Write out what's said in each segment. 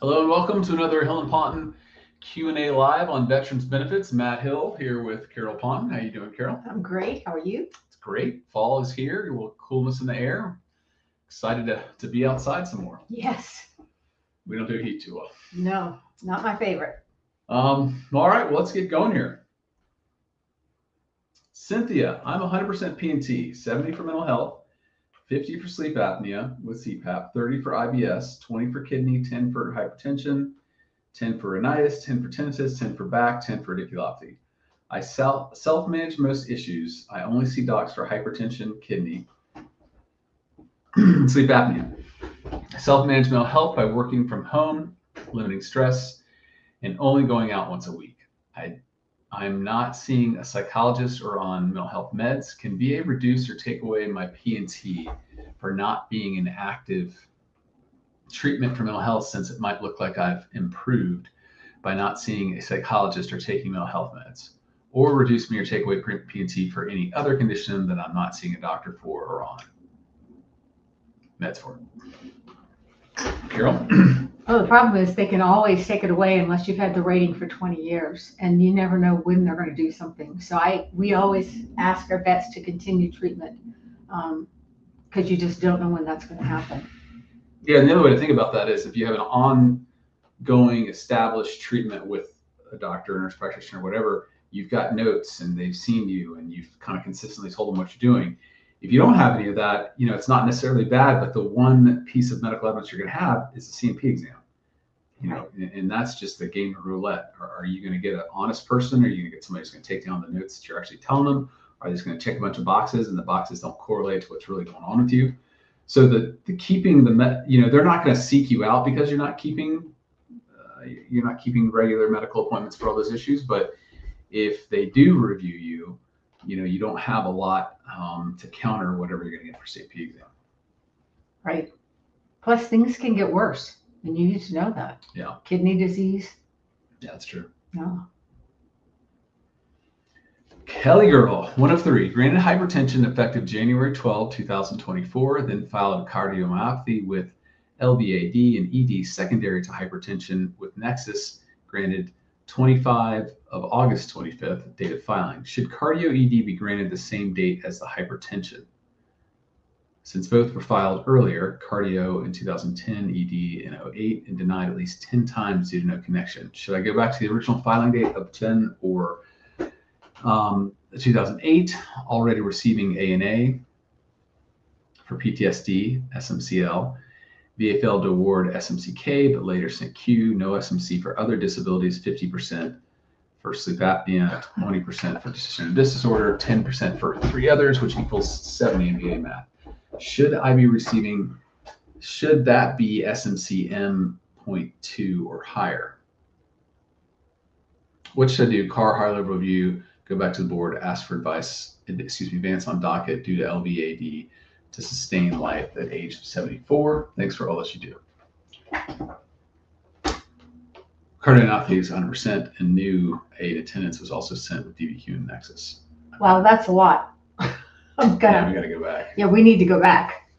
Hello and welcome to another Hill and Ponton Q&A live on Veterans Benefits. Matt Hill here with Carol Ponton. How you doing, Carol? I'm great. How are you? It's great. Fall is here. A little coolness in the air. Excited to be outside some more. Yes. We don't do heat too well. No, not my favorite. All right, well, let's get going here. Cynthia, I'm 100% P&T, 70 for mental health, 50 for sleep apnea with CPAP, 30 for IBS, 20 for kidney, 10 for hypertension, 10 for rhinitis, 10 for tinnitus, 10 for back, 10 for radiculopathy. I self-manage most issues. I only see docs for hypertension, kidney, sleep apnea. I self-manage mental health by working from home, limiting stress, and only going out once a week. I'm not seeing a psychologist or on mental health meds. Can VA reduce or take away my P&T for not being in active treatment for mental health, since it might look like I've improved by not seeing a psychologist or taking mental health meds? Or reduce me or take away P&T for any other condition that I'm not seeing a doctor for or on meds for? Carol? Oh, the problem is they can always take it away unless you've had the rating for 20 years, and you never know when they're going to do something. So we always ask our vets to continue treatment because you just don't know when that's going to happen. Yeah, and the other way to think about that is if you have an ongoing established treatment with a doctor, nurse practitioner, whatever, you've got notes and they've seen you and you've kind of consistently told them what you're doing. If you don't have any of that, it's not necessarily bad, but the one piece of medical evidence you're going to have is the C&P exam. And that's just the game of roulette. Are you going to get an honest person, or are you going to get somebody who's going to take down the notes that you're actually telling them? Are they just going to check a bunch of boxes and the boxes don't correlate to what's really going on with you? So the keeping they're not going to seek you out because you're not keeping regular medical appointments for all those issues. But if they do review you, you don't have a lot to counter whatever you're going to get for C&P exam. Right. Plus, things can get worse, and you need to know that. Yeah. Kidney disease. Yeah, that's true. No. Kelly Girl, 1 of 3, granted hypertension effective January 12, 2024, then filed cardiomyopathy with LVAD and ED secondary to hypertension with nexus, granted 25 of August 25th, date of filing. Should cardio ED be granted the same date as the hypertension? Since both were filed earlier, cardio in 2010, ED in 2008, and denied at least 10 times due to no connection. Should I go back to the original filing date of 10 or 2008, already receiving ANA for PTSD, SMCL? VA failed to award SMCK, but later sent Q, no SMC for other disabilities, 50% for sleep apnea, 20% for dissociative disorder, 10% for 3 others, which equals 70 in VA math. Should that be SMC M.2 or higher? What should I do? CAR high level review, go back to the board, ask for advice, advance on docket due to LVAD to sustain life at age 74. Thanks for all that you do. Cardiomyopathy is 100%, and new aid attendance was also sent with DBQ and Nexus. Wow, that's a lot. Yeah, we got to go back. Yeah, we need to go back.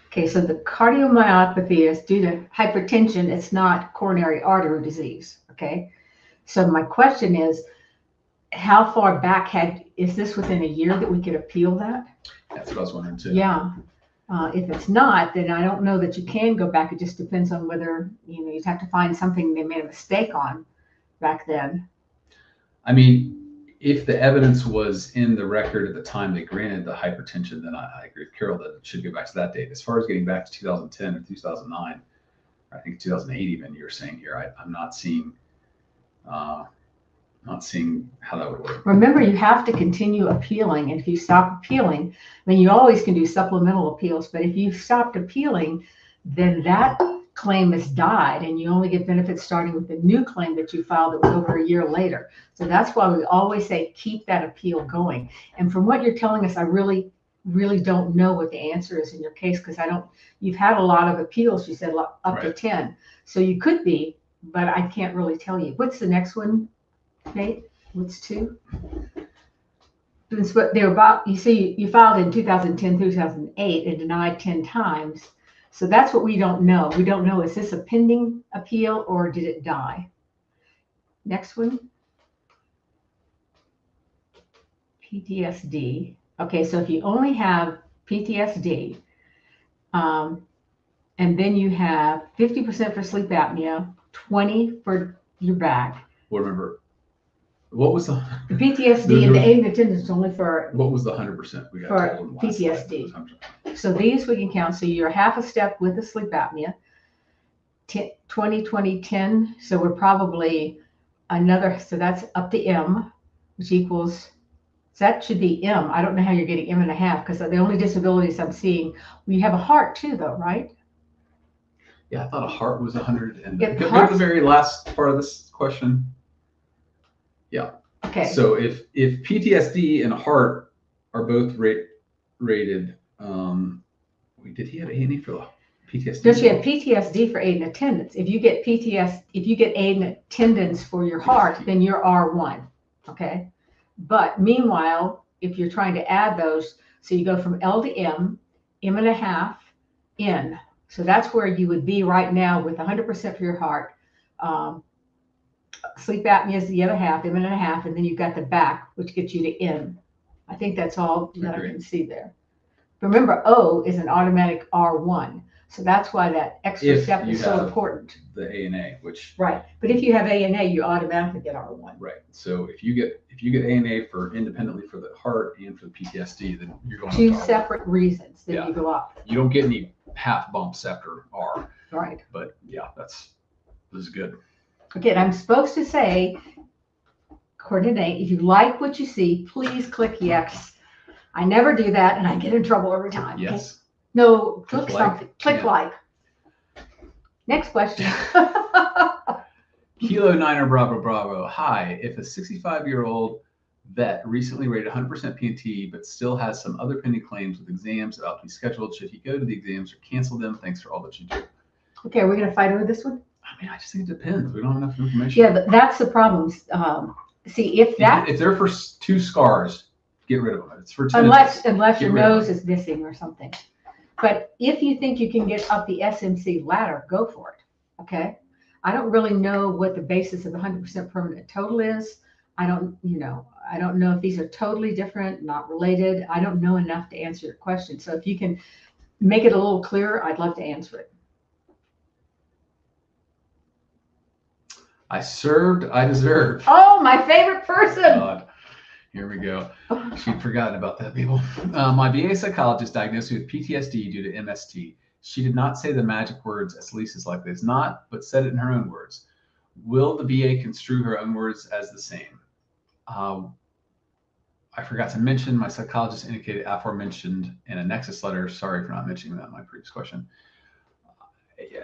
Okay, so the cardiomyopathy is due to hypertension. It's not coronary artery disease. Okay, so my question is, how far back is this within a year that we could appeal that? That's what I was wondering too. Yeah. If it's not, then I don't know that you can go back. It just depends on whether, you'd have to find something they made a mistake on back then. I mean, if the evidence was in the record at the time they granted the hypertension, then I agree with Carol that it should go back to that date. As far as getting back to 2010 or 2009, I think 2008 even, you were saying here, I'm not seeing how that would work. Remember, you have to continue appealing. And if you stop appealing, then you always can do supplemental appeals. But if you've stopped appealing, then that claim has died, and you only get benefits starting with the new claim that you filed that was over a year later. So that's why we always say keep that appeal going. And from what you're telling us, I really don't know what the answer is in your case, because you've had a lot of appeals, you said up Right. to 10. So you could be, but I can't really tell you. What's the next one, Nate? What's 2? That's what they're about. You see, you filed in 2010, 2008 and denied 10 times. So that's what we don't know. We don't know, is this a pending appeal or did it die? Next one. PTSD. Okay, so if you only have PTSD, and then you have 50% for sleep apnea, 20 for your back. Well, remember, what was the PTSD and the aid and attendance only for what was the 100% we got for told in the last PTSD. slide? So these we can count. So you're half a step with the sleep apnea, 20, 20, 10. So we're probably another, so that's up to M, which equals, so that should be M. I don't know how you're getting M and a half, because the only disabilities I'm seeing, we have a heart too though, right? Yeah, I thought a heart was 100. And Yeah, go to the very last part of this question. Yeah. Okay. So if PTSD and heart are both rated, did he have A&E for the PTSD? Don't you have PTSD for aid and attendance? If you get aid and attendance for your heart, then you're R1. Okay. But meanwhile, if you're trying to add those, so you go from L to M, M and a half, N. So that's where you would be right now with 100% for your heart. Sleep apnea is the other half, M and a half, and then you've got the back, which gets you to N. I think that's all that I can see there. Remember, O is an automatic R1. So that's why that extra step is so important. The A&A, which right. But if you have A&A, you automatically get R1. Right. So if you get A&A for independently for the heart and for the PTSD, then you're going two up to separate reasons. Then you go up. You don't get any half bumps after R. Right. But yeah, this is good. Okay, and I'm supposed to say, coordinate. If you like what you see, please click yes. I never do that, and I get in trouble every time. Yes. Okay? No, click like. something. Click like. Next question. Kilo Niner Bravo Bravo. Hi, if a 65-year-old vet recently rated 100% P&T but still has some other pending claims with exams about to be scheduled, should he go to the exams or cancel them? Thanks for all that you do. Okay, are we going to fight over this one? I mean, I just think it depends. We don't have enough information. Yeah, that's the problem. See, if they're for 2 scars, get rid of them. It's for unless your nose is missing or something. But if you think you can get up the SMC ladder, go for it. Okay. I don't really know what the basis of the 100% permanent total is. I don't know if these are totally different, not related. I don't know enough to answer your question. So if you can make it a little clearer, I'd love to answer it. I served, I deserved. Oh, my favorite person. God. Here we go. She'd forgotten about that, people. My VA psychologist diagnosed me with PTSD due to MST. She did not say the magic words as Lisa's likely as not, but said it in her own words. Will the VA construe her own words as the same? I forgot to mention, my psychologist indicated aforementioned in a nexus letter. Sorry for not mentioning that in my previous question.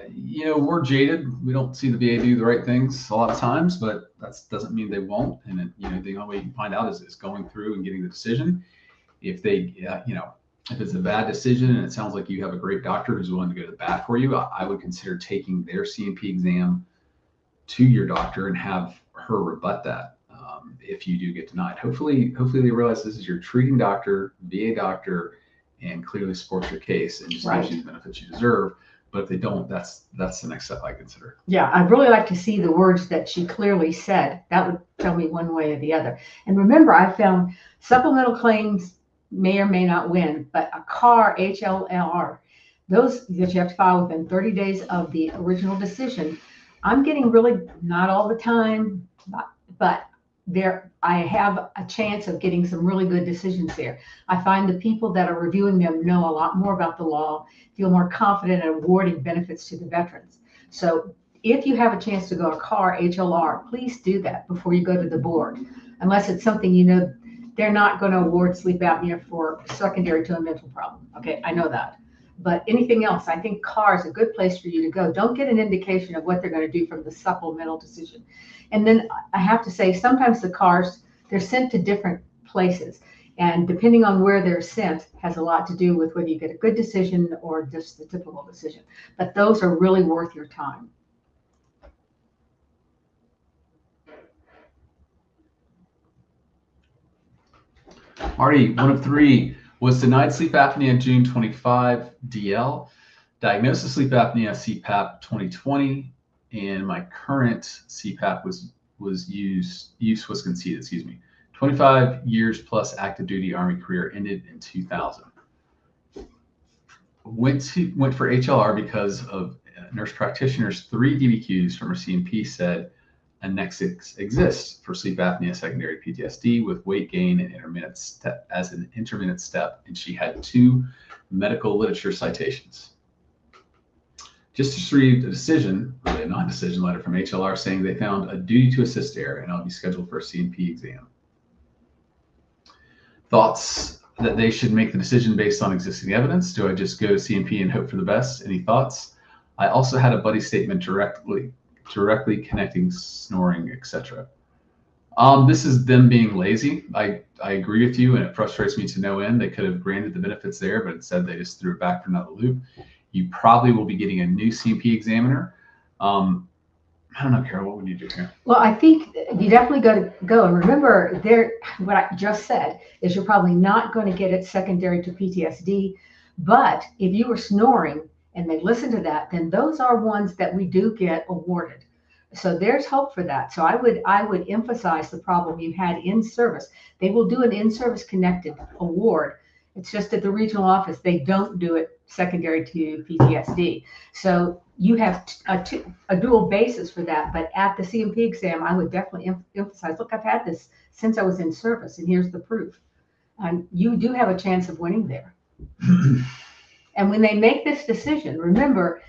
We're jaded. We don't see the VA do the right things a lot of times, but that doesn't mean they won't. And the only way you can find out is going through and getting the decision. If they, if it's a bad decision and it sounds like you have a great doctor who's willing to go to the bat for you, I would consider taking their C&P exam to your doctor and have her rebut that if you do get denied. Hopefully they realize this is your treating doctor, VA doctor, and clearly supports your case and just gives you the benefits you deserve. But if they don't, that's the next step I consider. Yeah, I'd really like to see the words that she clearly said. That would tell me one way or the other. And remember, I found supplemental claims may or may not win, but a car, HLR, those that you have to file within 30 days of the original decision, I'm getting really, not all the time, but I have a chance of getting some really good decisions there. I find the people that are reviewing them know a lot more about the law, feel more confident in awarding benefits to the veterans. So if you have a chance to go a car HLR, please do that before you go to the board, unless it's something they're not going to award sleep apnea for secondary to a mental problem. Okay, I know that. But anything else, I think car is a good place for you to go. Don't get an indication of what they're going to do from the supplemental decision. And then I have to say, sometimes the cars, they're sent to different places. And depending on where they're sent has a lot to do with whether you get a good decision or just the typical decision. But those are really worth your time. Marty, one of three, was denied sleep apnea June 25 DL, diagnosis sleep apnea CPAP 2020, and my current CPAP use was conceded, excuse me. 25 years plus active duty Army career, ended in 2000. Went for HLR because of nurse practitioner's 3 DBQs from her C&P said a nexus exists for sleep apnea secondary PTSD with weight gain and intermittent step as an intermittent step, and she had 2 medical literature citations. Just received a decision, really a non-decision letter from HLR saying they found a duty to assist error, and I'll be scheduled for a C&P exam. Thoughts that they should make the decision based on existing evidence? Do I just go to C&P and hope for the best? Any thoughts? I also had a buddy statement directly connecting snoring, etc. This is them being lazy. I agree with you, and it frustrates me to no end. They could have granted the benefits there, but instead they just threw it back for another loop. You probably will be getting a new C&P examiner. I don't know, Carol, what would you do here? Well, I think you definitely go. And remember, what I just said is you're probably not going to get it secondary to PTSD. But if you were snoring and they listen to that, then those are ones that we do get awarded. So there's hope for that. So I would emphasize the problem you had in service. They will do an in-service connected award. It's just at the regional office, they don't do it secondary to PTSD. So you have a dual basis for that. But at the C&P exam, I would definitely emphasize, look, I've had this since I was in service, and here's the proof. And you do have a chance of winning there. And when they make this decision, remember,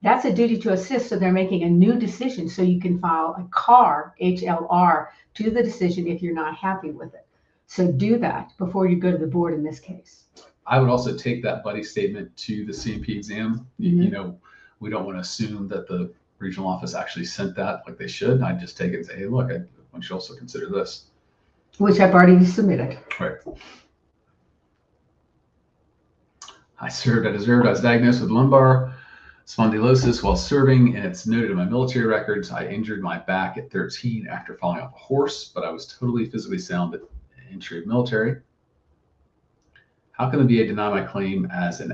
that's a duty to assist. So they're making a new decision. So you can file a CAR, HLR, to the decision if you're not happy with it. So do that before you go to the board in this case. I would also take that buddy statement to the C&P exam. Mm-hmm. You know, we don't want to assume that the regional office actually sent that like they should. I'd just take it and say, hey, look, I want you to also consider this. Which I've already submitted. Right. I was diagnosed with lumbar spondylosis while serving, and it's noted in my military records. I injured my back at 13 after falling off a horse, but I was totally physically sound at entry of military. How can the VA deny my claim as an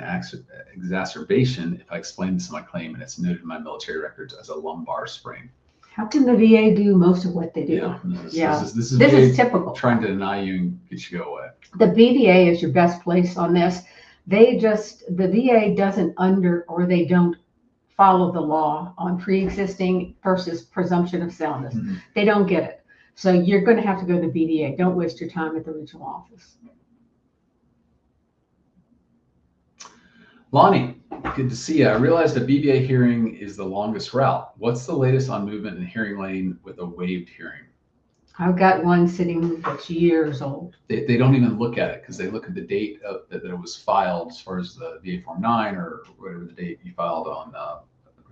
exacerbation if I explain this in my claim and it's noted in my military records as a lumbar sprain? How can the VA do most of what they do? This is typical. Trying to deny you and get you to go away. The BVA is your best place on this. The VA doesn't they don't follow the law on pre-existing versus presumption of soundness. Mm-hmm. They don't get it. So you're going to have to go to the BVA. Don't waste your time at the regional office. Lonnie, good to see you. I realized a BVA hearing is the longest route. What's the latest on movement in hearing lane with a waived hearing? I've got one sitting that's years old. They don't even look at it because they look at the date that it was filed as far as the VA Form 9 or whatever the date you filed on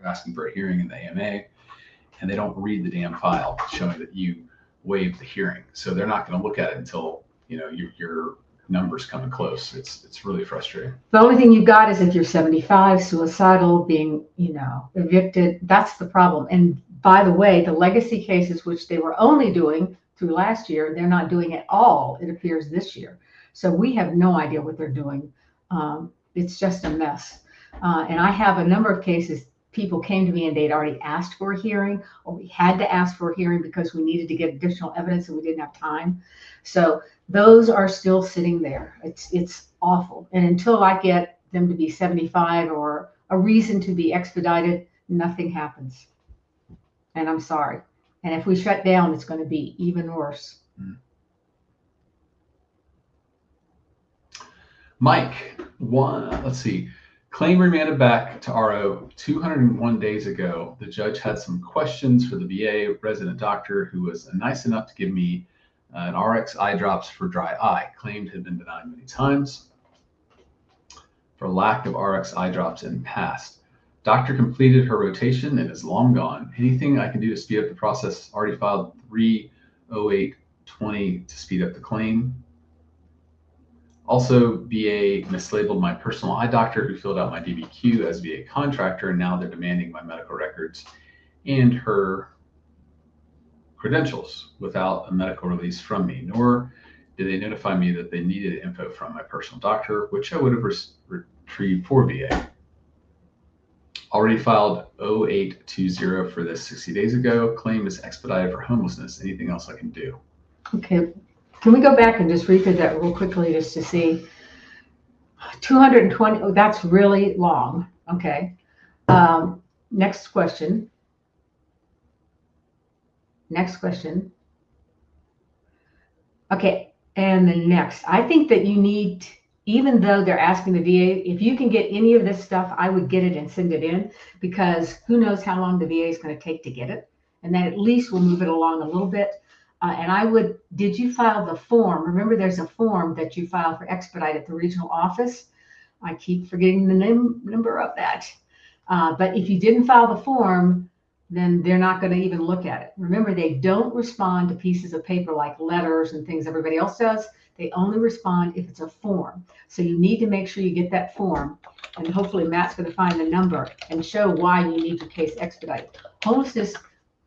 asking for a hearing in the AMA, and they don't read the damn file showing that you waived the hearing. So they're not going to look at it until your numbers coming close. It's really frustrating. The only thing you've got is if you're 75, suicidal, being evicted. That's the problem. And by the way, the legacy cases, which they were only doing through last year, they're not doing at all, it appears, this year. So we have no idea what they're doing. It's just a mess. And I have a number of cases. People came to me and they'd already asked for a hearing, or we had to ask for a hearing because we needed to get additional evidence and we didn't have time. So those are still sitting there. It's awful. And until I get them to be 75 or a reason to be expedited, nothing happens. And I'm sorry. And if we shut down, it's going to be even worse. Mike, let's see. Claim remanded back to RO 201 days ago. The judge had some questions for the VA resident doctor who was nice enough to give me an RX eye drops for dry eye. Claimed had been denied many times for lack of RX eye drops in past. Doctor completed her rotation and is long gone. Anything I can do to speed up the process? Already filed 30820 to speed up the claim. Also, VA mislabeled my personal eye doctor who filled out my DBQ as VA contractor, and now they're demanding my medical records and her credentials without a medical release from me. Nor Did they notify me that they needed info from my personal doctor, which I would have retrieved for VA? Already filed 0820 for this 60 days ago. Claim is expedited for homelessness. Anything else I can do? Okay. Can we go back and just read through that real quickly just to see? 220, oh, that's really long. Okay. Next question. Next question. Okay. And the next, I think that you need, even though they're asking the VA, if you can get any of this stuff, I would get it and send it in, because who knows how long the VA is going to take to get it. And then at least we'll move it along a little bit. And I would, did you file the form? Remember, there's a form that you file for expedite at the regional office. I keep forgetting the number of that. But if you didn't file the form, then they're not going to even look at it. Remember, they don't respond to pieces of paper like letters and things everybody else does. They only respond if it's a form. So you need to make sure you get that form. And hopefully Matt's going to find the number and show why you need your case expedited. Homelessness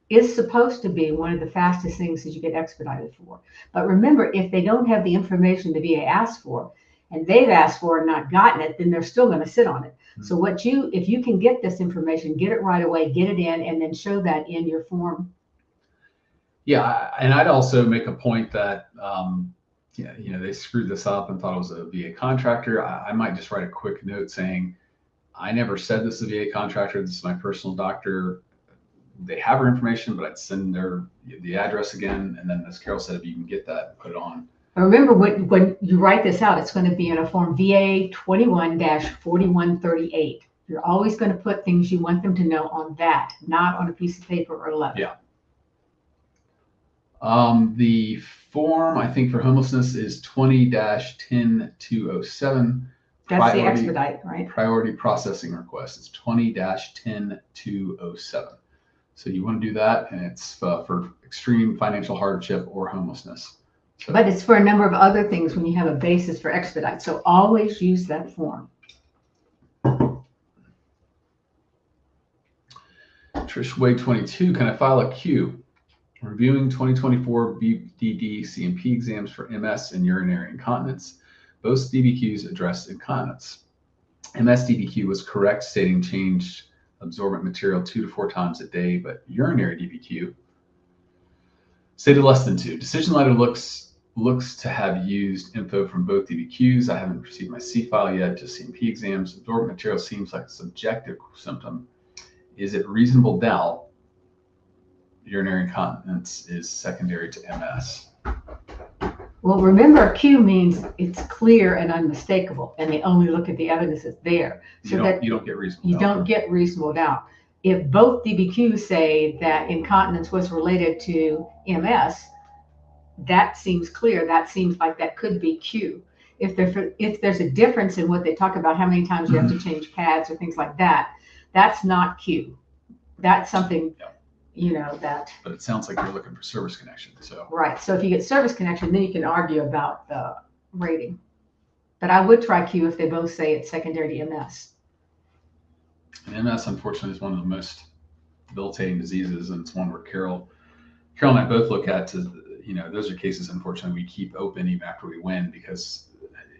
is supposed to be one of the fastest things that you get expedited for. But remember, if they don't have the information the VA asked for, and they've asked for and not gotten it, then they're still going to sit on it. Mm-hmm. So if you can get this information, get it right away, get it in, and then show that in your form. Yeah, and I'd also make a point that, they screwed this up and thought it was a VA contractor. I might just write a quick note saying, I never said this is a VA contractor. This is my personal doctor. They have her information, but I'd send her the address again. And then, as Carol said, if you can get that, put it on. Remember, when you write this out, it's going to be in a form VA 21-4138. You're always going to put things you want them to know on that, not on a piece of paper or a letter. Yeah. The form, I think, for homelessness is 20-10207. That's the expedite, right? Priority processing request. It's 20-10207. So you want to do that, and it's for extreme financial hardship or homelessness. So, but it's for a number of other things when you have a basis for expedite. So always use that form. Trish Wade 22, can I file a Q? Reviewing 2024 BDD CMP exams for MS and urinary incontinence. Both DBQs addressed incontinence. MS DBQ was correct, stating changed absorbent material 2 to 4 times a day, but urinary DBQ stated less than 2. Decision letter looks to have used info from both DBQs. I haven't received my C file yet, just CMP exams. Absorbent material seems like a subjective symptom. Is it reasonable doubt urinary incontinence is secondary to MS? Well, remember, Q means it's clear and unmistakable, and they only look at the evidence that's there. So you don't get reasonable doubt. You don't get reasonable doubt. If both DBQs say that incontinence was related to MS, that seems clear. That seems like that could be Q. If there's a difference in what they talk about, how many times you have to change pads or things like that, that's not Q. That's something. Yeah. That. But it sounds like you're looking for service connection. So right. So if you get service connection, then you can argue about the rating. But I would try Q if they both say it's secondary to MS. And MS, unfortunately, is one of the most debilitating diseases, and it's one where Carol and I both look at those are cases, unfortunately, we keep open even after we win, because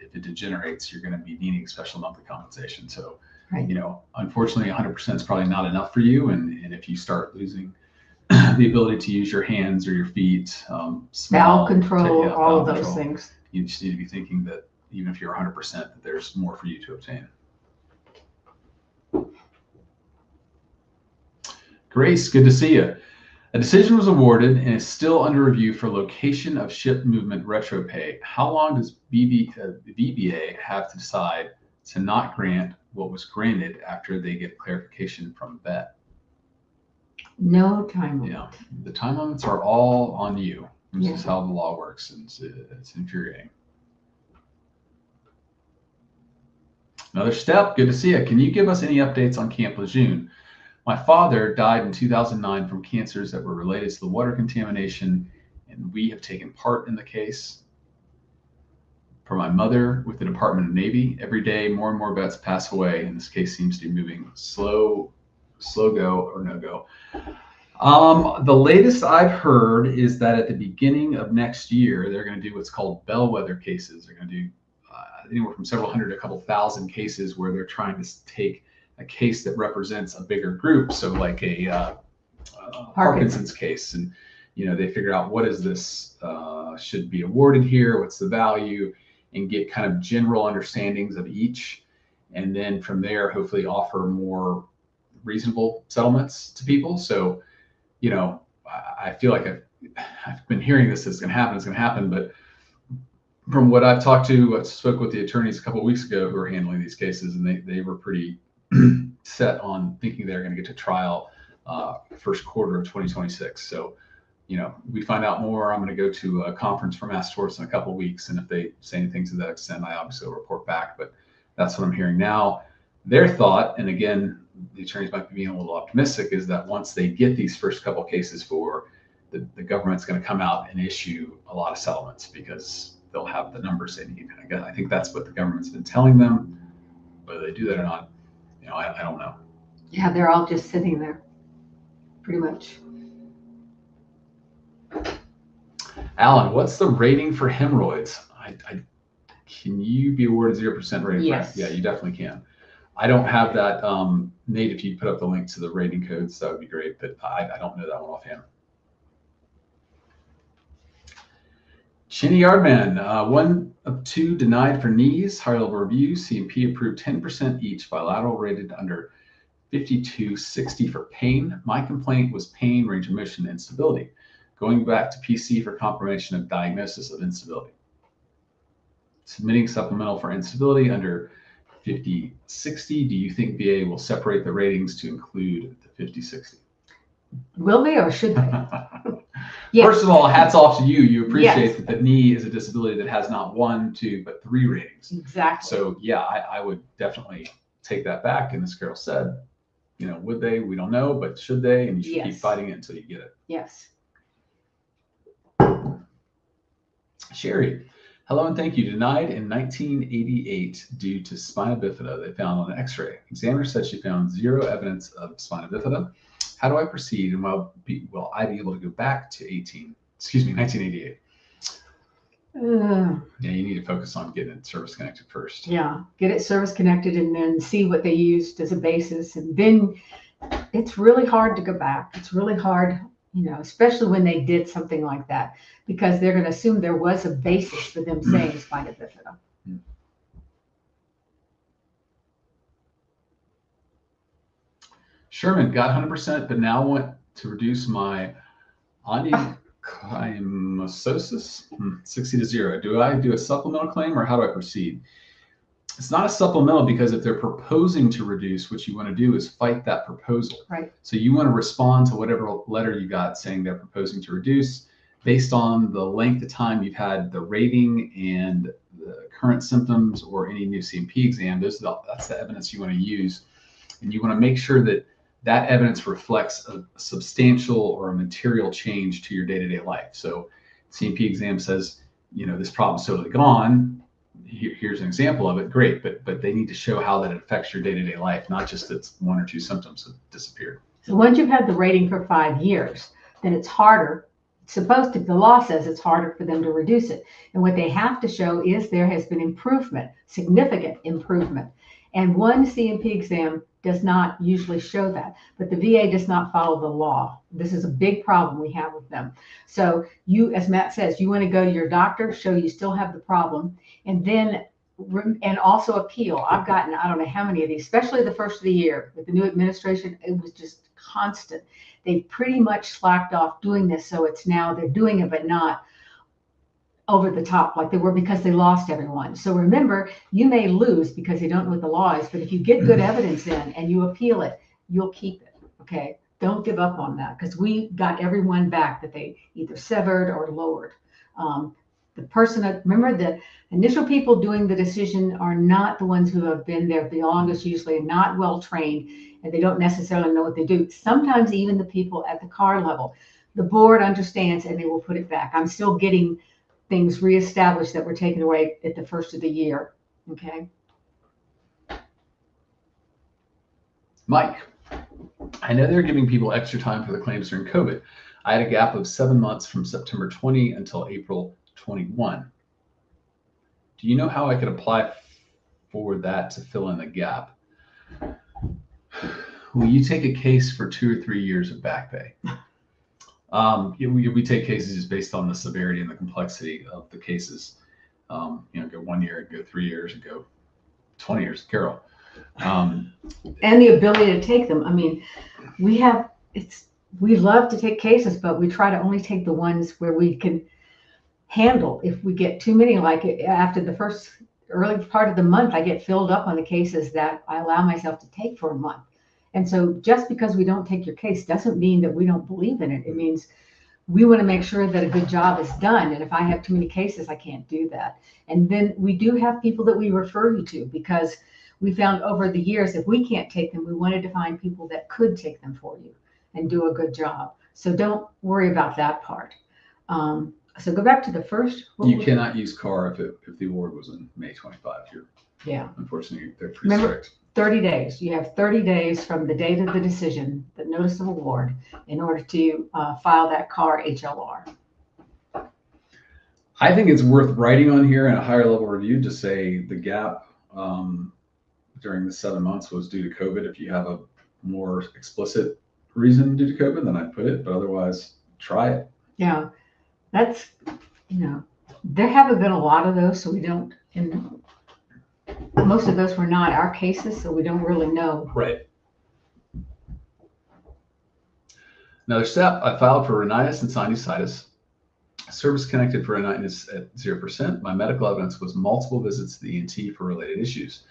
if it degenerates, you're going to be needing special monthly compensation. So, right. Unfortunately, 100% is probably not enough for you. And if you start losing the ability to use your hands or your feet, bowel control, all of those things, you just need to be thinking that even if you're 100%, that there's more for you to obtain. Grace, good to see you. A decision was awarded and is still under review for location of ship movement retro pay. How long does the VBA have to decide to not grant what was granted after they get clarification from vet? No time limit. Yeah, the time limits are all on you. This is how the law works, and it's infuriating. Another step, good to see you. Can you give us any updates on Camp Lejeune? My father died in 2009 from cancers that were related to the water contamination, and we have taken part in the case. For my mother with the Department of Navy, every day more and more vets pass away, and this case seems to be moving slow go or no go. The latest I've heard is that at the beginning of next year, they're going to do what's called bellwether cases. They're going to do anywhere from several hundred to a couple thousand cases where they're trying to take a case that represents a bigger group. So like a Parkinson's case, and they figure out what is this should be awarded here, what's the value, and get kind of general understandings of each, and then from there hopefully offer more reasonable settlements to people. So I feel like I've been hearing this is going to happen, but from what I've talked to, I spoke with the attorneys a couple of weeks ago who are handling these cases, and they were pretty set on thinking they're going to get to trial first quarter of 2026. So, we find out more. I'm going to go to a conference for Mass Torts in a couple of weeks, and if they say anything to that extent, I obviously will report back. But that's what I'm hearing now. Their thought, and again, the attorneys might be being a little optimistic, is that once they get these first couple cases the government's going to come out and issue a lot of settlements because they'll have the numbers they need. Again, I think that's what the government's been telling them. Whether they do that or not, I don't know. Yeah, they're all just sitting there, pretty much. Alan, what's the rating for hemorrhoids? Can you be awarded 0% rating? Yes. Yeah, you definitely can. I don't have that. Nate, if you put up the link to the rating codes, that would be great, but I don't know that one offhand. Chinny Yardman, 1 of 2 denied for knees, higher level review, C&P approved 10% each, bilateral rated under 5260 for pain. My complaint was pain, range of motion, instability. Going back to PC for confirmation of diagnosis of instability. Submitting supplemental for instability under 5060. Do you think VA will separate the ratings to include the 5060? Will they or should they? Yes. First of all, hats off to you. You appreciate that the knee is a disability that has not 1, 2, but 3 ratings. Exactly. So yeah, I would definitely take that back. And as Carol said, would they? We don't know, but should they? And you should keep fighting it until you get it. Yes. Sherry, hello and thank you. Denied in 1988 due to spina bifida. They found on an X-ray. Examiner said she found 0 evidence of spina bifida. How do I proceed, and will I be able to go back to 1988? Yeah, you need to focus on getting it service connected first. Yeah, get it service connected and then see what they used as a basis. And then it's really hard to go back. It's really hard, especially when they did something like that, because they're going to assume there was a basis for them saying spina bifida. Sherman got 100%, but now want to reduce my onychomycosis 60 to 0. Do I do a supplemental claim, or how do I proceed? It's not a supplemental, because if they're proposing to reduce, what you want to do is fight that proposal. Right. So you want to respond to whatever letter you got saying they're proposing to reduce based on the length of time you've had the rating and the current symptoms or any new C&P exam. That's the evidence you want to use. And you want to make sure that that evidence reflects a substantial or a material change to your day-to-day life. So C&P exam says, this problem's totally gone. Here's an example of it. Great, but they need to show how that affects your day-to-day life, not just that 1 or 2 symptoms have disappeared. So once you've had the rating for 5 years, then it's harder. It's supposed to, the law says it's harder for them to reduce it. And what they have to show is there has been improvement, significant improvement. And one C&P exam does not usually show that, but the VA does not follow the law. This is a big problem we have with them. So you, as Matt says, you want to go to your doctor, show you still have the problem, and then, and also appeal. I've gotten, I don't know how many of these, especially the first of the year with the new administration, it was just constant. They pretty much slacked off doing this. So it's now they're doing it, but not over the top like they were, because they lost everyone. So remember, you may lose because you don't know what the law is, but if you get good evidence in and you appeal it, you'll keep it. Okay. Don't give up on that, because we got everyone back that they either severed or lowered. The person, remember, the initial people doing the decision are not the ones who have been there the longest, usually not well trained, and they don't necessarily know what they do. Sometimes even the people at the car level, the board understands and they will put it back. I'm still getting things reestablished that were taken away at the first of the year. Okay. Mike, I know they're giving people extra time for the claims during COVID. I had a gap of 7 months from September 20 until April 21. Do you know how I could apply for that to fill in the gap? Will you take a case for 2 or 3 years of back pay? We take cases just based on the severity and the complexity of the cases. Go 1 year, go 3 years, and go 20 years. Carol. And the ability to take them. I mean, we love to take cases, but we try to only take the ones where we can handle. If we get too many, like after the first early part of the month, I get filled up on the cases that I allow myself to take for a month. And so just because we don't take your case doesn't mean that we don't believe in it. It means we want to make sure that a good job is done. And if I have too many cases, I can't do that. And then we do have people that we refer you to, because we found over the years, if we can't take them, we wanted to find people that could take them for you and do a good job. So don't worry about that part. So go back to the first. You cannot use CAR if the award was in May 25. Unfortunately, they're pretty strict. 30 days. You have 30 days from the date of the decision, the notice of award, in order to file that CAR HLR. I think it's worth writing on here in a higher level review to say the gap during the 7 months was due to COVID. If you have a more explicit reason due to COVID, then I'd put it, but otherwise try it. Yeah, that's, there haven't been a lot of those, so we don't, and most of those were not our cases, so we don't really know. Right. Another step, I filed for rhinitis and sinusitis. Service connected for rhinitis at 0%. My medical evidence was multiple visits to the ENT for related issues,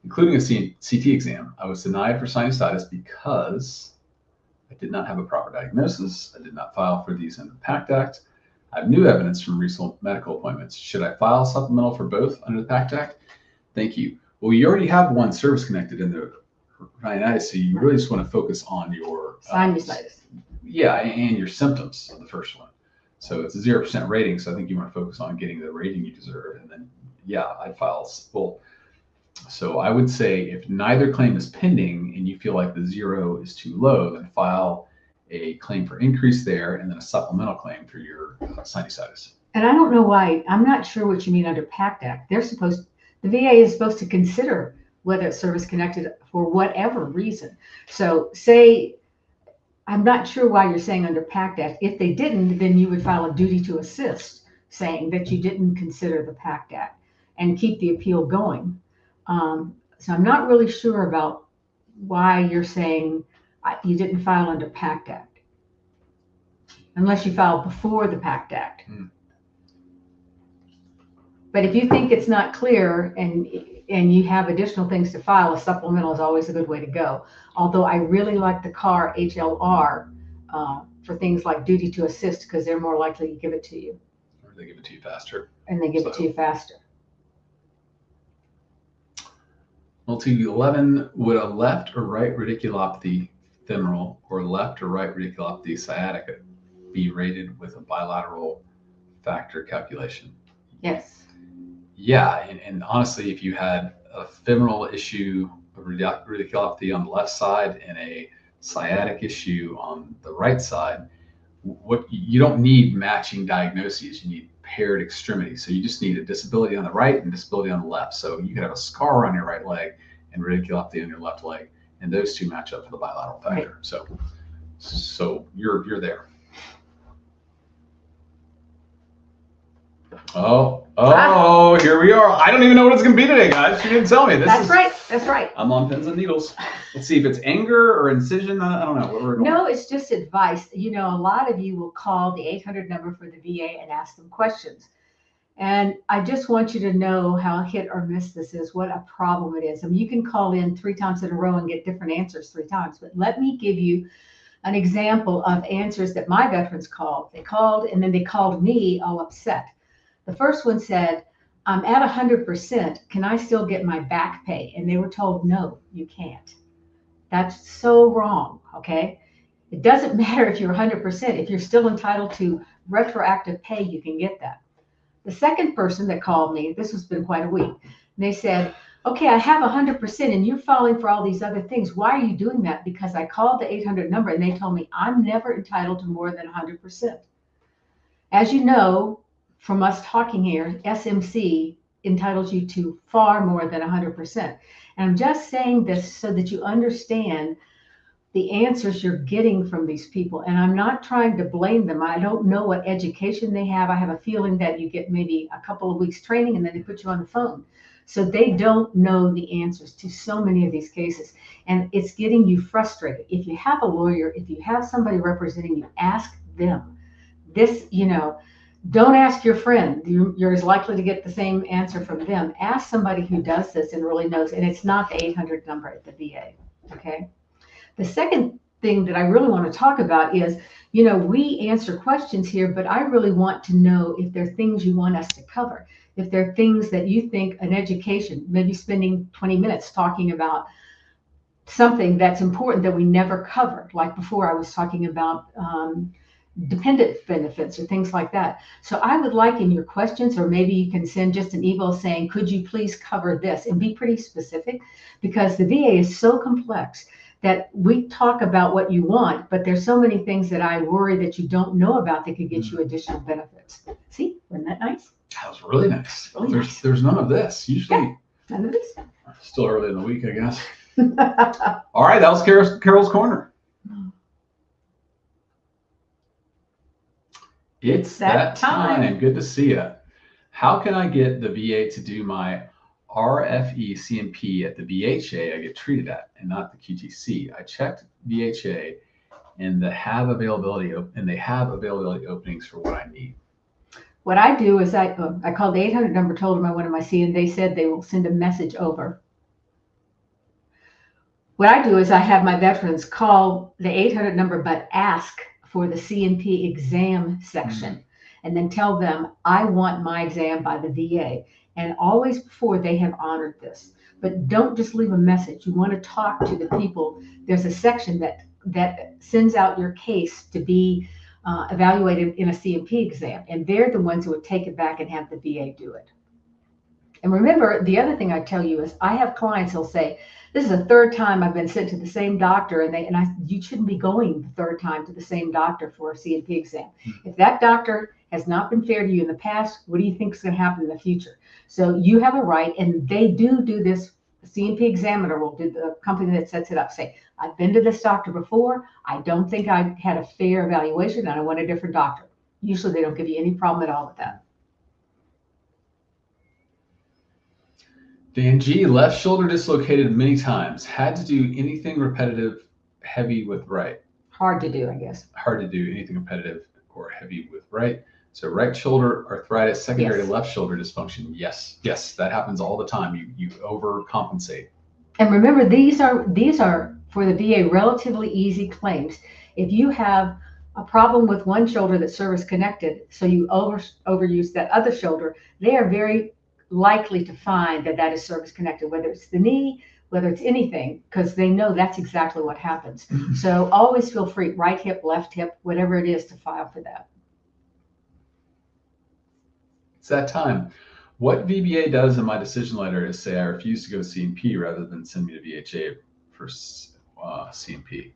including a CT exam. I was denied for sinusitis because I did not have a proper diagnosis. I did not file for these under the PACT Act. I have new evidence from recent medical appointments. Should I file supplemental for both under the PACT Act? Thank you. Well, you already have one service connected in the rhinitis, so you really just want to focus on your sinusitis. And your symptoms of the first one. So it's a 0% rating, so I think you want to focus on getting the rating you deserve, and then I'd file full. So I would say if neither claim is pending and you feel like the 0 is too low, then file a claim for increase there and then a supplemental claim for your sinusitis. And I don't know why. I'm not sure what you mean under PACT Act. The VA is supposed to consider whether it's service connected for whatever reason. So say, I'm not sure why you're saying under PACT Act. If they didn't, then you would file a duty to assist saying that you didn't consider the PACT Act and keep the appeal going. So I'm not really sure about why you're saying you didn't file under PACT Act, unless you filed before the PACT Act. But if you think it's not clear and you have additional things to file, a supplemental is always a good way to go. Although I really like the CAR HLR for things like duty to assist, because they're more likely to give it to you. Or they give it to you faster. And they give it to you faster. Multi-11, would a left or right radiculopathy femoral or left or right radiculopathy sciatica be rated with a bilateral factor calculation? Yes. Yeah, and honestly, if you had a femoral issue, a radiculopathy on the left side and a sciatic issue on the right side, you don't need matching diagnoses. You need paired extremities. So you just need a disability on the right and disability on the left. So you could have a scar on your right leg and radiculopathy on your left leg, and those two match up for the bilateral factor. Right. So you're there. Oh, here we are. I don't even know what it's going to be today, guys. She didn't tell me. That's right. I'm on pins and needles. Let's see if it's anger or incision. I don't know. No, it's just advice. A lot of you will call the 800 number for the VA and ask them questions. And I just want you to know how hit or miss this is, what a problem it is. I mean, you can call in 3 times in a row and get different answers 3 times. But let me give you an example of answers that my veterans called. They called and then they called me all upset. The first one said, I'm at 100%. Can I still get my back pay? And they were told, no, you can't. That's so wrong, okay? It doesn't matter if you're 100%. If you're still entitled to retroactive pay, you can get that. The second person that called me, this has been quite a week, they said, Okay, I have 100% and you're filing for all these other things. Why are you doing that? Because I called the 800 number and they told me I'm never entitled to more than 100%. As you know, from us talking here, SMC entitles you to far more than 100%. And I'm just saying this so that you understand the answers you're getting from these people. And I'm not trying to blame them. I don't know what education they have. I have a feeling that you get maybe a couple of weeks training and then they put you on the phone. So they don't know the answers to so many of these cases. And it's getting you frustrated. If you have a lawyer, if you have somebody representing you, ask them. This, don't ask your friend. You're as likely to get the same answer from them. Ask somebody who does this and really knows. And it's not the 800 number at the VA. Okay. The second thing that I really want to talk about is, we answer questions here, but I really want to know if there are things you want us to cover. If there are things that you think an education, maybe spending 20 minutes talking about something that's important that we never covered. Like before I was talking about dependent benefits or things like that. So I would like in your questions, or maybe you can send just an email saying, could you please cover this, and be pretty specific, because the VA is so complex that we talk about what you want, but there's so many things that I worry that you don't know about that could get you additional benefits. See, wasn't that nice? That was really nice. Really nice. There's none of this. Usually, yeah, none of this. Still early in the week, I guess. All right, that was Carol's Corner. It's that time. Good to see you. How can I get the VA to do my RFE CMP at the VHA I get treated at and not the QTC? I checked VHA and they have availability openings for what I need. What I do is I called the 800 number, told them I wanted my C, and they said they will send a message over. What I do is I have my veterans call the 800 number, but ask for the CMP exam section, and then tell them I want my exam by the VA. And always before, they have honored this. But don't just leave a message. You want to talk to the people. There's a section that sends out your case to be evaluated in a CMP exam, and they're the ones who would take it back and have the VA do it. And remember, the other thing I tell you is I have clients who'll say, this is the third time I've been sent to the same doctor, you shouldn't be going the third time to the same doctor for a CMP exam. If that doctor has not been fair to you in the past, what do you think is going to happen in the future? So you have a right, and they do this. The CMP examiner will do, the company that sets it up, say, I've been to this doctor before. I don't think I had a fair evaluation, and I want a different doctor. Usually they don't give you any problem at all with that. Dan G, left shoulder dislocated many times. Had to do anything repetitive, heavy with right. Hard to do, I guess. Hard to do anything repetitive or heavy with right. So right shoulder arthritis, secondary left shoulder dysfunction. Yes, that happens all the time. You overcompensate. And remember, these are for the VA relatively easy claims. If you have a problem with one shoulder that's service connected, so you overuse that other shoulder, they are very likely to find that is service connected, whether it's the knee, whether it's anything, because they know that's exactly what happens. So always feel free, right hip, left hip, whatever it is, to file for that. It's that time. What VBA does in my decision letter is say I refuse to go to CMP rather than send me to VHA for CMP.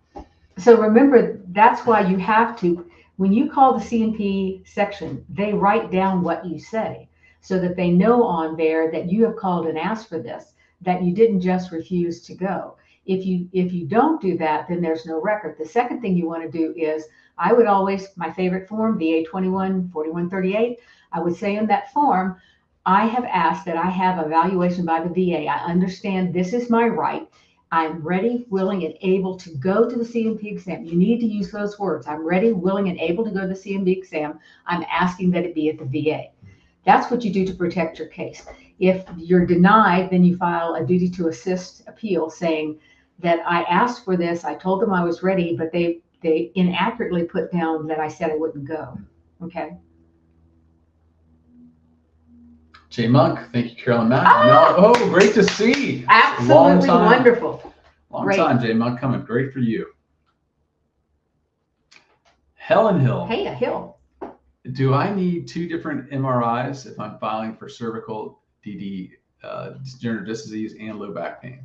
So remember, that's why you have to, when you call the CMP section, they write down what you say, so that they know on there that you have called and asked for this, that you didn't just refuse to go. If you don't do that, then there's no record. The second thing you want to do is, I would always, my favorite form, VA 21-4138, I would say in that form, I have asked that I have evaluation by the VA. I understand this is my right. I'm ready, willing, and able to go to the CMP exam. You need to use those words. I'm ready, willing, and able to go to the CMP exam. I'm asking that it be at the VA. That's what you do to protect your case. If you're denied, then you file a duty to assist appeal saying that I asked for this, I told them I was ready, but they inaccurately put down that I said I wouldn't go. Okay. Jay Monk, thank you, Carolyn Mack. Great to see. Absolutely wonderful. Long time, Jay Monk, coming. Great for you. Helen Hill. Hey, Hill. Do I need 2 different MRIs if I'm filing for cervical DD degenerative disc disease, and low back pain.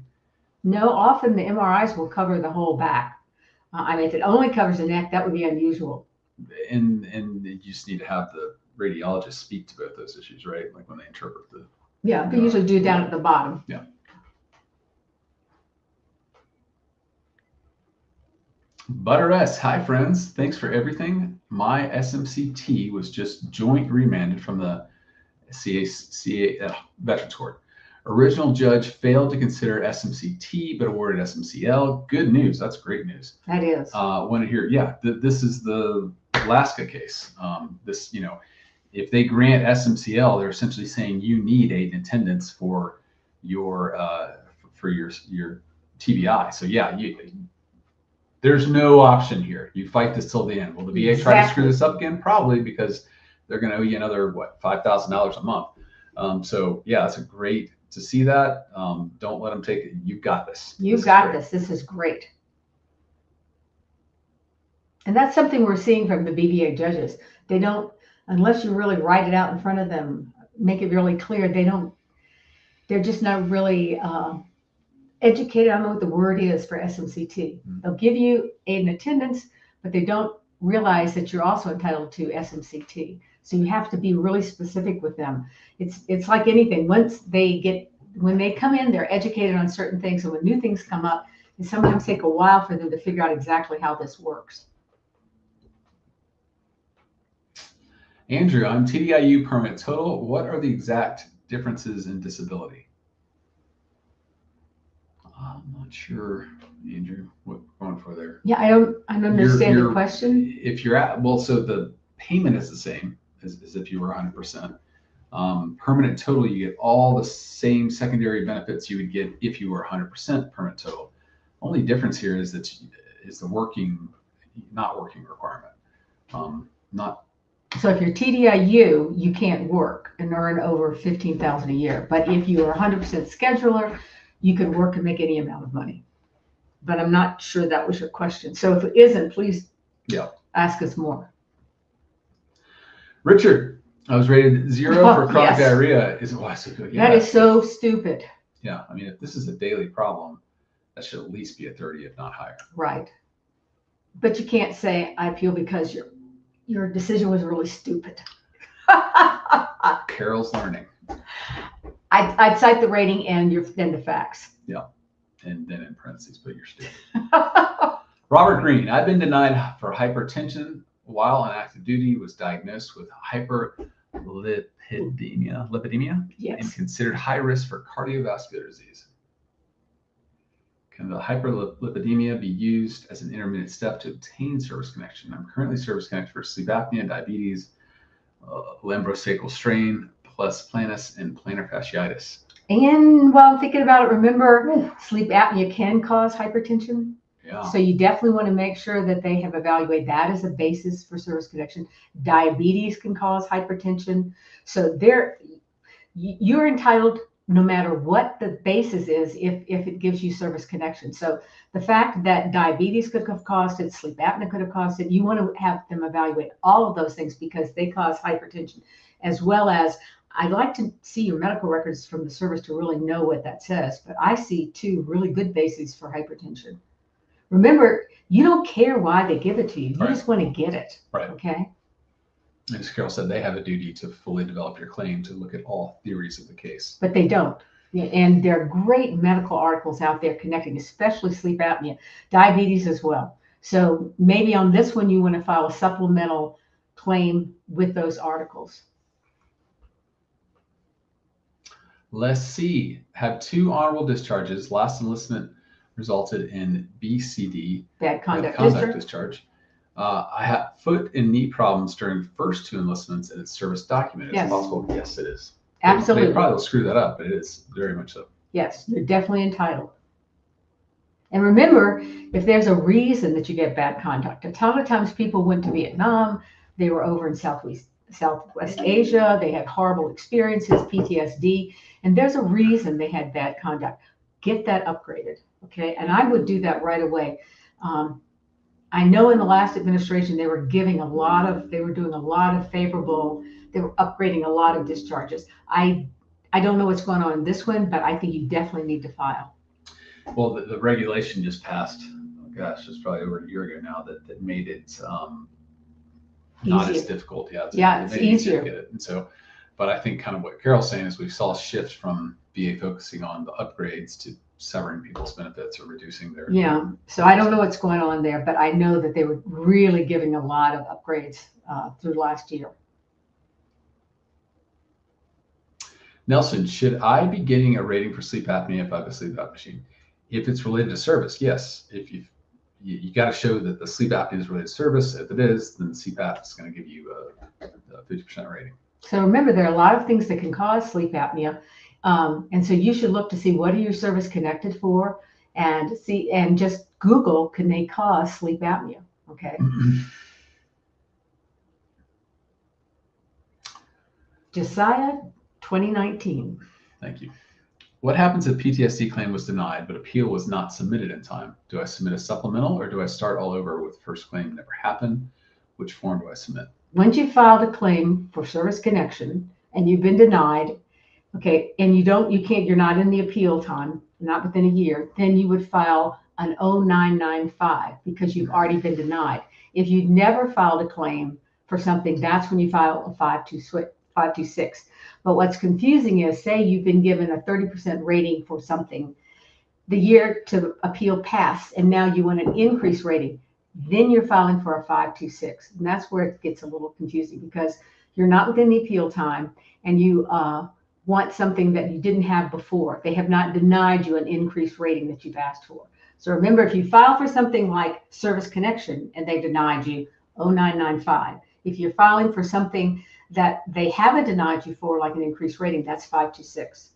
No, often the MRIs will cover the whole back. I mean, if it only covers the neck, that would be unusual. And you just need to have the radiologist speak to both those issues, right? Like when they interpret the. Yeah, they usually do down at the bottom. Yeah. Butter S, hi friends, thanks for everything. My SMCT was just joint remanded from the CA Veterans Court. Original judge failed to consider SMCT, but awarded SMCL. Good news. That's great news. That is. Want to hear? Yeah, this is the Alaska case. This, if they grant SMCL, they're essentially saying you need aid in attendance for your TBI. So yeah, there's no option here. You fight this till the end. Will the VA try to screw this up again? Probably, because they're going to owe you another $5,000 a month. So yeah, it's great to see that. Don't let them take it. You've got this. You've got this. This is great. And that's something we're seeing from the BVA judges. They don't, unless you really write it out in front of them, make it really clear, they're just not really educated. I don't know what the word is for SMCT. They'll give you aid in attendance, but they don't realize that you're also entitled to SMCT. So you have to be really specific with them. It's like anything. When they come in, they're educated on certain things. And when new things come up, it sometimes take a while for them to figure out exactly how this works. Andrew, I'm TDIU permanent total. What are the exact differences in disability? I'm not sure, Andrew, what we're going for there. Yeah, I don't understand the question. If you're so the payment is the same as if you were 100%. Permanent total, you get all the same secondary benefits you would get if you were 100% permanent total. Only difference here is the not working requirement. So if you're TDIU, you can't work and earn over $15,000 a year. But if you are 100% scheduler, you can work and make any amount of money. But I'm not sure that was your question. So if it isn't, please ask us more. Richard, I was rated 0 for chronic diarrhea. That is so stupid. Yeah, I mean, if this is a daily problem, that should at least be a 30, if not higher. Right. But you can't say I appeal because your decision was really stupid. Carol's learning. I'd cite the rating and then the facts. Yeah, and then in parentheses, put your stupid. Robert Green, I've been denied for hypertension while on active duty, was diagnosed with hyperlipidemia, yes, and considered high risk for cardiovascular disease. Can the hyperlipidemia be used as an intermediate step to obtain service connection? I'm currently service connected for sleep apnea, diabetes, lumbosacral strain, plus planus and plantar fasciitis. And while I'm thinking about it, remember, sleep apnea can cause hypertension. Yeah. So you definitely want to make sure that they have evaluated that as a basis for service connection. Diabetes can cause hypertension. So you're entitled no matter what the basis is if it gives you service connection. So the fact that diabetes could have caused it, sleep apnea could have caused it, you want to have them evaluate all of those things because they cause hypertension, as well as I'd like to see your medical records from the service to really know what that says. But I see 2 really good bases for hypertension. Remember, you don't care why they give it to you. You just want to get it. Right. Okay. And as Carol said, they have a duty to fully develop your claim to look at all theories of the case. But they don't. And there are great medical articles out there connecting, especially sleep apnea, diabetes as well. So maybe on this one, you want to file a supplemental claim with those articles. Let's see. Have 2 honorable discharges. Last enlistment resulted in BCD, bad conduct discharge. I had foot and knee problems during first 2 enlistments, and it's service documented. Is it possible? Yes, it is. Absolutely. They probably will screw that up, but it is very much so. Yes, you're definitely entitled. And remember, if there's a reason that you get bad conduct, a ton of times people went to Vietnam, they were over in Southwest Asia, they had horrible experiences, PTSD, and there's a reason they had bad conduct. Get that upgraded, okay? And I would do that right away. I know in the last administration they were doing a lot of favorable, they were upgrading a lot of discharges. I I don't know what's going on in this one, but I think you definitely need to file. Well, the regulation just passed, oh gosh, it's probably over a year ago now, that made it not as difficult. Yeah, It's made it easier easier. to get it. And so, but I think kind of what Carol's saying is we saw a shift from VA focusing on the upgrades to severing people's benefits or reducing their. Yeah, so I don't know what's going on there, but I know that they were really giving a lot of upgrades through last year. Nelson, should I be getting a rating for sleep apnea if I have a sleep apnea machine? If it's related to service, yes. If you got to show that the sleep apnea is related to service. If it is, then CPAP is going to give you a 50% rating. So remember, there are a lot of things that can cause sleep apnea. And so you should look to see what are your service connected for, and see, and just Google, can they cause sleep apnea? Okay. Josiah, 2019. Thank you. What happens if PTSD claim was denied, but appeal was not submitted in time? Do I submit a supplemental, or do I start all over with first claim never happened? Which form do I submit? Once you filed a claim for service connection and you've been denied, okay, and you're not in the appeal time, not within a year, then you would file an 0995 because you've already been denied. If you'd never filed a claim for something, that's when you file a 526. But what's confusing is, say you've been given a 30% rating for something, the year to appeal passed, and now you want an increased rating, then you're filing for a 526. And that's where it gets a little confusing, because you're not within the appeal time and you want something that you didn't have before. They have not denied you an increased rating that you've asked for. So remember, if you file for something like service connection and they denied you, 0995. If you're filing for something that they haven't denied you for, like an increased rating, that's 526.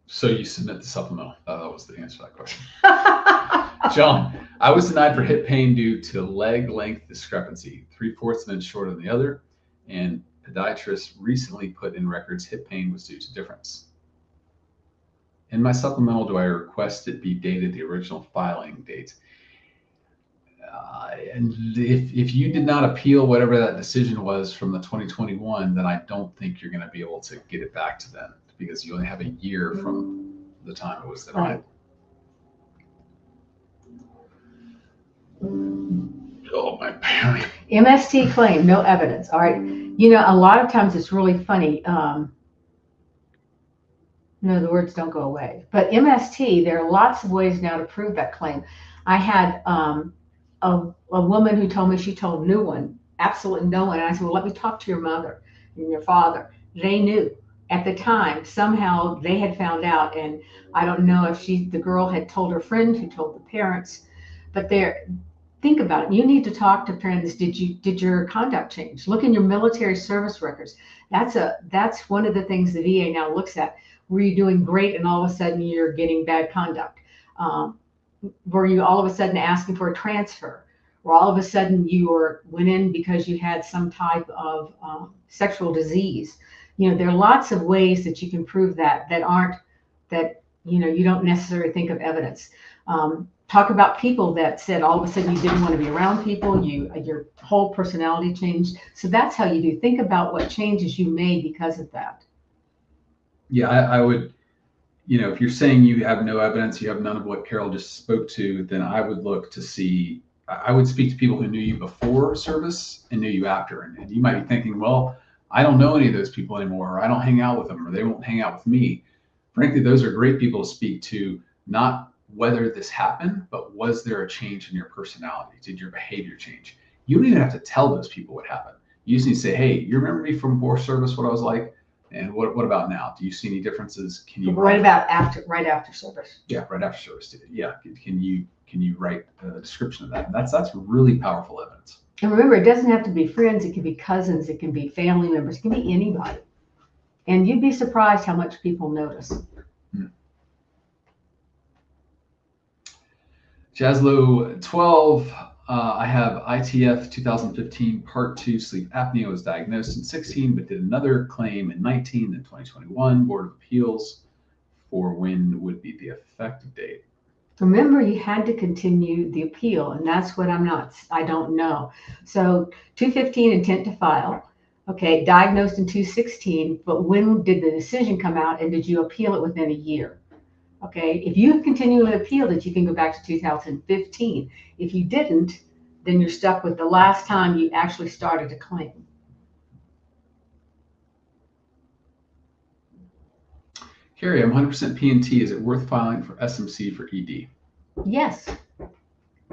So you submit the supplemental. That was the answer to that question. John, I was denied for hip pain due to leg length discrepancy, 3/4 of an inch shorter than the other, and podiatrist recently put in records hip pain was due to difference. In my supplemental, do I request it be dated the original filing date? And if you did not appeal whatever that decision was from the 2021, then I don't think you're going to be able to get it back to them, because you only have a year from the time it was denied. Right. Oh, my panic. MST claim, no evidence. All right. You know, a lot of times it's really funny. No, the words don't go away. But MST, there are lots of ways now to prove that claim. I had a woman who told me she told no one, absolutely no one. And I said, well, let me talk to your mother and your father. They knew at the time. Somehow they had found out, and I don't know if the girl had told her friend who told the parents. But think about it. You need to talk to parents. Did your conduct change? Look in your military service records. That's one of the things the VA now looks at. Were you doing great and all of a sudden you're getting bad conduct? Were you all of a sudden asking for a transfer? Or all of a sudden you went in because you had some type of sexual disease? You know, there are lots of ways that you can prove that you don't necessarily think of evidence. Talk about people that said all of a sudden you didn't want to be around people, your whole personality changed. So that's how you do. Think about what changes you made because of that. Yeah, I would, if you're saying you have no evidence, you have none of what Carol just spoke to, then I would look to see, I would speak to people who knew you before service and knew you after. And you might be thinking, well, I don't know any of those people anymore, or I don't hang out with them, or they won't hang out with me. Frankly, those are great people to speak to, not whether this happened, but was there a change in your personality? Did your behavior change? You don't even have to tell those people what happened. You just need to say, hey, you remember me from before service, what I was like? And what about now? Do you see any differences? Can you right after service? Yeah, right after service. Yeah. Can you write a description of that? And that's really powerful evidence. And remember, it doesn't have to be friends. It can be cousins. It can be family members. It can be anybody. And you'd be surprised how much people notice. Jaslo 12. I have ITF 2015 Part 2 sleep apnea, was diagnosed in 16, but did another claim in 19, then 2021. Board of Appeals for when would be the effective date? Remember, you had to continue the appeal, and that's what I don't know. So 215 intent to file. Okay, diagnosed in 2016, but when did the decision come out and did you appeal it within a year? Okay, if you continually appealed it, you can go back to 2015. If you didn't, then you're stuck with the last time you actually started a claim. Carrie, I'm 100% P&T. Is it worth filing for SMC for ED? Yes.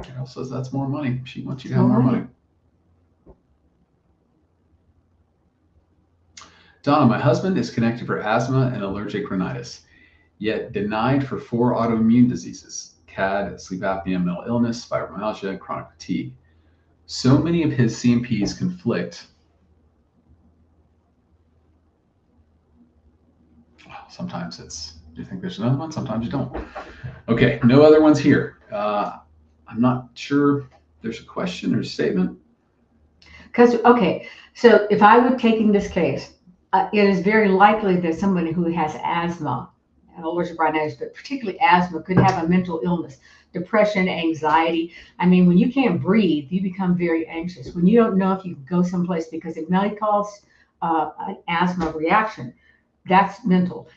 Carol says that's more money. She wants you to have more money. Donna, my husband is connected for asthma and allergic rhinitis, yet denied for 4 autoimmune diseases: CAD, sleep apnea, mental illness, fibromyalgia, and chronic fatigue. So many of his CMPs conflict. Sometimes you think there's another one, sometimes you don't. Okay, no other ones here. I'm not sure there's a question or a statement. Okay, so if I were taking this case, it is very likely that somebody who has asthma and allergic rhinitis, but particularly asthma, could have a mental illness, depression, anxiety. I mean, when you can't breathe, you become very anxious. When you don't know if you can go someplace because it may cause an asthma reaction, that's mental.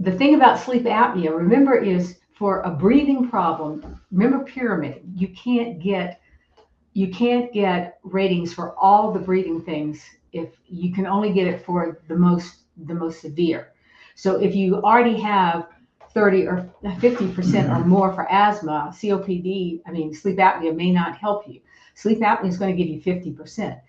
The thing about sleep apnea, remember, is for a breathing problem, remember pyramid, you can't get ratings for all the breathing things. If you can only get it for the most severe. So if you already have 30 or 50% or more for asthma, COPD, sleep apnea may not help you. Sleep apnea is going to give you 50%.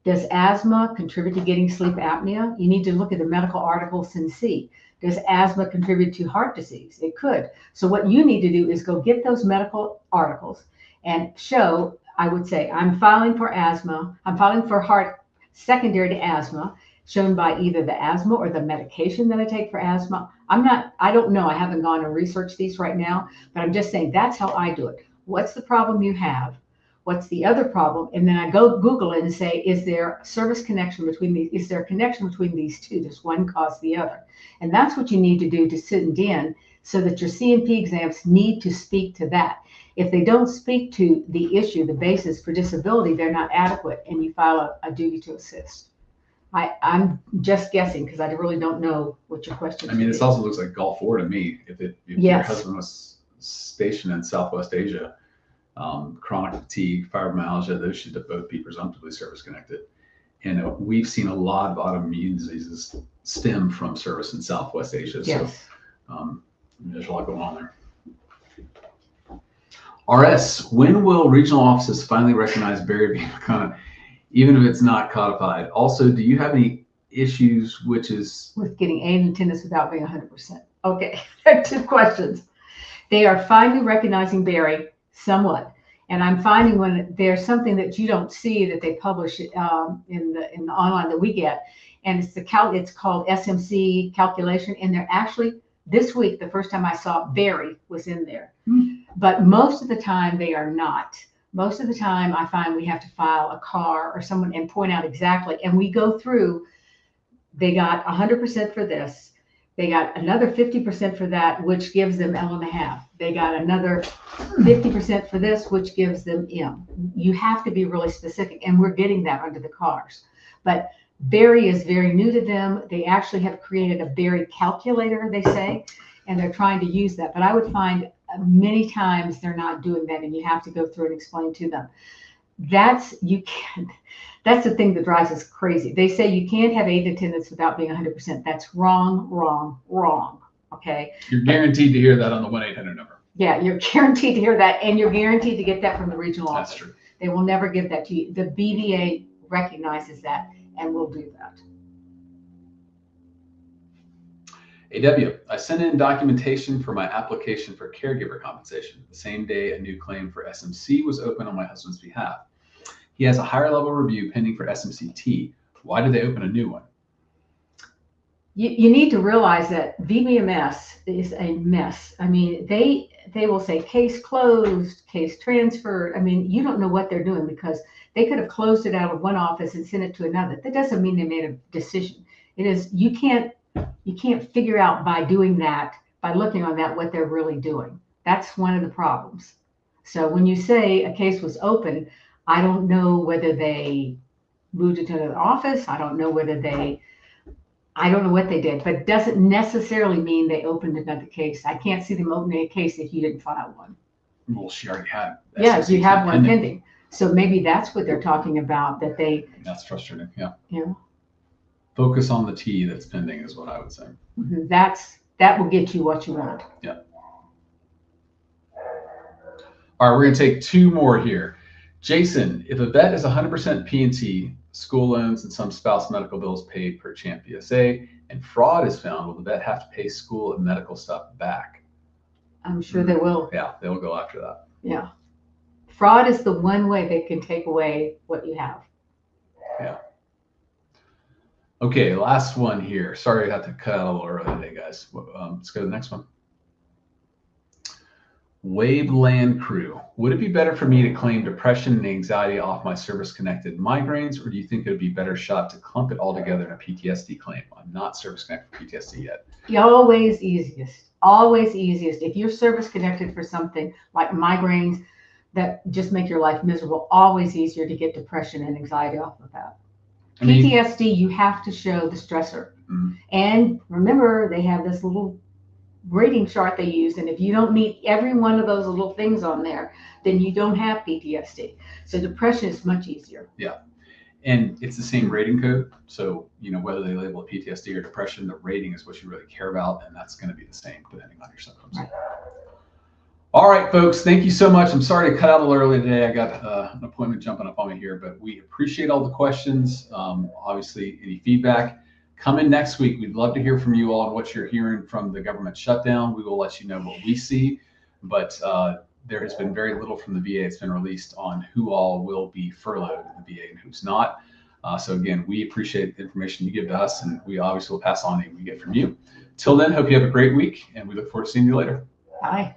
Does asthma contribute to getting sleep apnea? You need to look at the medical articles and see. Does asthma contribute to heart disease? It could. So what you need to do is go get those medical articles and show, I would say, I'm filing for asthma, I'm filing for heart secondary to asthma, shown by either the asthma or the medication that I take for asthma. I don't know, I haven't gone and researched these right now, but I'm just saying that's how I do it. What's the problem you have? What's the other problem? And then I go Google it and say, is there a service connection between these? Is there a connection between these two? Does one cause the other? And that's what you need to do to sit and in, so that your CMP exams need to speak to that. If they don't speak to the issue, the basis for disability, they're not adequate, and you file a duty to assist. I'm just guessing because I really don't know what your question is. This also looks like Gulf War to me. If your husband was stationed in Southwest Asia, chronic fatigue, fibromyalgia, those should both be presumptively service-connected. And we've seen a lot of autoimmune diseases stem from service in Southwest Asia. Yes. So there's a lot going on there. RS, when will regional offices finally recognize Barry being kind of, even if it's not codified? Also, do you have any issues with getting aid and attendance without being 100%? Okay, 2 questions. They are finally recognizing Barry somewhat. And I'm finding when there's something that you don't see that they publish in the online that we get, and it's called SMC calculation, and they're actually, this week, the first time I saw Barry was in there. But most of the time they are not. Most of the time I find we have to file a car or someone and point out exactly, and we go through, they got 100% for this. They got another 50% for that, which gives them L.5. They got another 50% for this, which gives them M. You have to be really specific, and we're getting that under the cars. But Barry is very new to them. They actually have created a Barry calculator, they say, and they're trying to use that. But I would find many times they're not doing that, and you have to go through and explain to them. That's the thing that drives us crazy. They say you can't have aid attendance without being 100%. That's wrong, wrong, wrong. Okay. You're guaranteed to hear that on the 1-800 number. Yeah, you're guaranteed to hear that, and you're guaranteed to get that from the regional office. That's true. They will never give that to you. The BVA recognizes that and will do that. AW, I sent in documentation for my application for caregiver compensation. The same day a new claim for SMC was open on my husband's behalf. He has a higher level review pending for SMCT. Why did they open a new one? You need to realize that VBMS is a mess. They will say case closed, case transferred. You don't know what they're doing, because they could have closed it out of one office and sent it to another. That doesn't mean they made a decision. It is, you can't figure out by doing that, by looking on that, what they're really doing. That's one of the problems. So when you say a case was open, I don't know whether they moved it to another office. I don't know whether I don't know what they did, but it doesn't necessarily mean they opened another case. I can't see them opening a case if you didn't file one. Well, she already had. Yeah, you have one pending. So maybe that's what they're talking about, that they. That's frustrating. Yeah. Yeah. Focus on the T that's pending is what I would say. That will get you what you want. Yeah. All right, we're going to take two more here. Jason, if a vet is 100% P&T, school loans and some spouse medical bills paid per CHAMP PSA, and fraud is found, will the vet have to pay school and medical stuff back? I'm sure they will. Yeah, they will go after that. Yeah. Fraud is the one way they can take away what you have. Yeah. Okay, last one here. Sorry I had to cut out a little early today, guys. Let's go to the next one. Wave Land Crew. Would it be better for me to claim depression and anxiety off my service-connected migraines, or do you think it would be better shot to clump it all together in a PTSD claim? I'm not service-connected for PTSD yet. Always easiest. Always easiest. If you're service-connected for something like migraines that just make your life miserable, always easier to get depression and anxiety off of that. PTSD, you have to show the stressor. Mm-hmm. And remember, they have this little rating chart they use, and if you don't meet every one of those little things on there, then you don't have PTSD. So depression is much easier. Yeah, and it's the same rating code. So whether they label it PTSD or depression, the rating is what you really care about, and that's going to be the same depending on your symptoms. Right. All right, folks, thank you so much. I'm sorry to cut out a little early today. I got an appointment jumping up on me here, but we appreciate all the questions. Obviously, any feedback. Come in next week. We'd love to hear from you all on what you're hearing from the government shutdown. We will let you know what we see, but there has been very little from the VA that's been released on who all will be furloughed in the VA and who's not. So again, we appreciate the information you give to us, and we obviously will pass on anything we get from you. Till then, hope you have a great week, and we look forward to seeing you later. Bye.